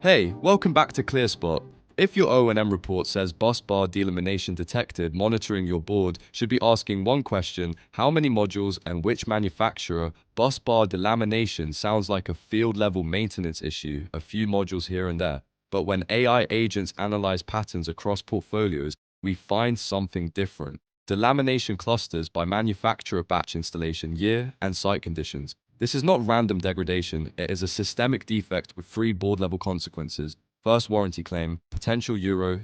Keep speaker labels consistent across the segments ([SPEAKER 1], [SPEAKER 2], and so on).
[SPEAKER 1] Hey, welcome back to ClearSpot. If your O&M report says bus bar delamination detected, monitoring your board should be asking one question: how many modules and which manufacturer? Bus bar delamination sounds like a field-level maintenance issue, a few modules here and there. But when AI agents analyze patterns across portfolios, we find something different. Delamination clusters by manufacturer, batch installation year, and site conditions. This is not random degradation, it is a systemic defect with three board-level consequences. First, warranty claim, potential euro,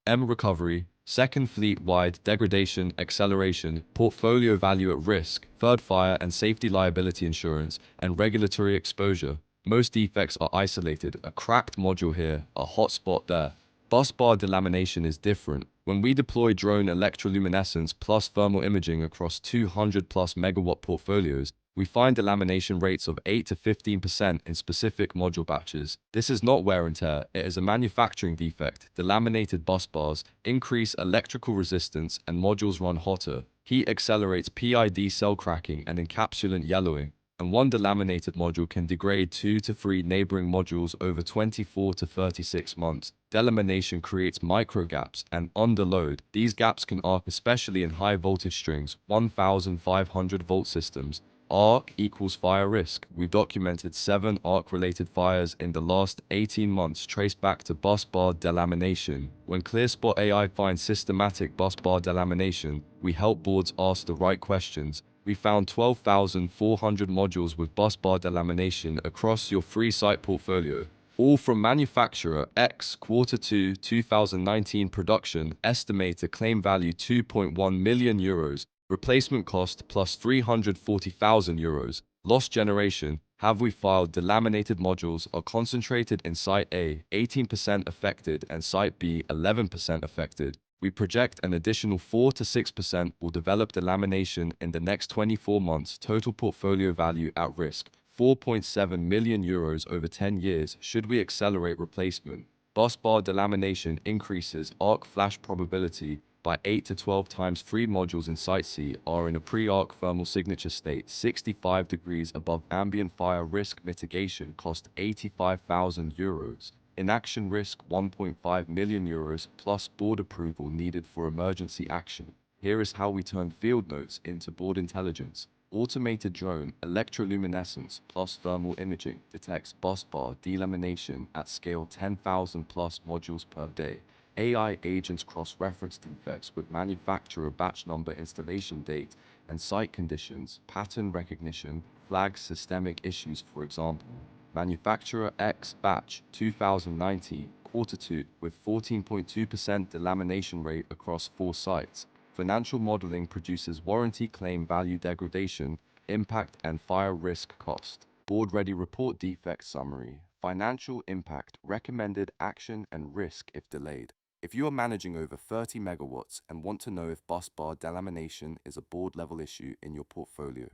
[SPEAKER 1] M recovery. Second, fleet-wide degradation, acceleration, portfolio value at risk. Third, fire and safety liability insurance, and regulatory exposure. Most defects are isolated, a cracked module here, a hotspot there. Bus bar delamination is different. When we deploy drone electroluminescence plus thermal imaging across 200 plus megawatt portfolios, we find delamination rates of 8 to 15% in specific module batches. This is not wear and tear, it is a manufacturing defect. Delaminated bus bars increase electrical resistance and modules run hotter. Heat accelerates PID cell cracking and encapsulant yellowing, and one delaminated module can degrade 2 to 3 neighboring modules over 24 to 36 months. Delamination creates micro gaps and underload. These gaps can arc especially in high voltage strings, 1500 volt systems. Arc equals fire risk. We've documented 7 arc-related fires in the last 18 months traced back to bus bar delamination. When ClearSpot AI finds systematic bus bar delamination, we help boards ask the right questions. We found 12,400 modules with bus bar delamination across your free-site portfolio. All from manufacturer X, Q2 2019 production, estimated claim value €2.1 million. Replacement cost plus €340,000. Loss generation. Have we filed delaminated modules are concentrated in Site A, 18% affected, and Site B, 11% affected. We project an additional 4 to 6% will develop delamination in the next 24 months. Total portfolio value at risk, €4.7 million over 10 years. Should we accelerate replacement? Bus bar delamination increases arc flash probability by 8 to 12 times. 3 modules in Site C are in a pre-arc thermal signature state, 65 degrees above ambient. Fire risk mitigation cost €85,000. Inaction risk €1.5 million plus board approval needed for emergency action. Here is how we turn field notes into board intelligence. Automated drone electroluminescence plus thermal imaging detects bus bar delamination at scale, 10,000 plus modules per day. AI agents cross-reference defects with manufacturer, batch number, installation date, and site conditions. Pattern recognition flags systemic issues. For example, manufacturer X batch 2019 Q2 with 14.2% delamination rate across 4 sites. Financial modeling produces warranty claim value, degradation, impact, and fire risk cost. Board-ready report. Defect summary. Financial impact, recommended action, and risk if delayed. If you are managing over 30 megawatts and want to know if bus bar delamination is a board-level issue in your portfolio,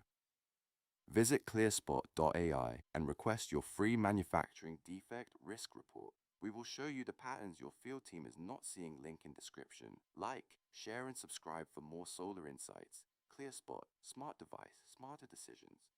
[SPEAKER 1] visit ClearSpot AI and request your free manufacturing defect risk report. We will show you the patterns your field team is not seeing. Link in description. Like, share, and subscribe for more solar insights. ClearSpot, smart device, smarter decisions.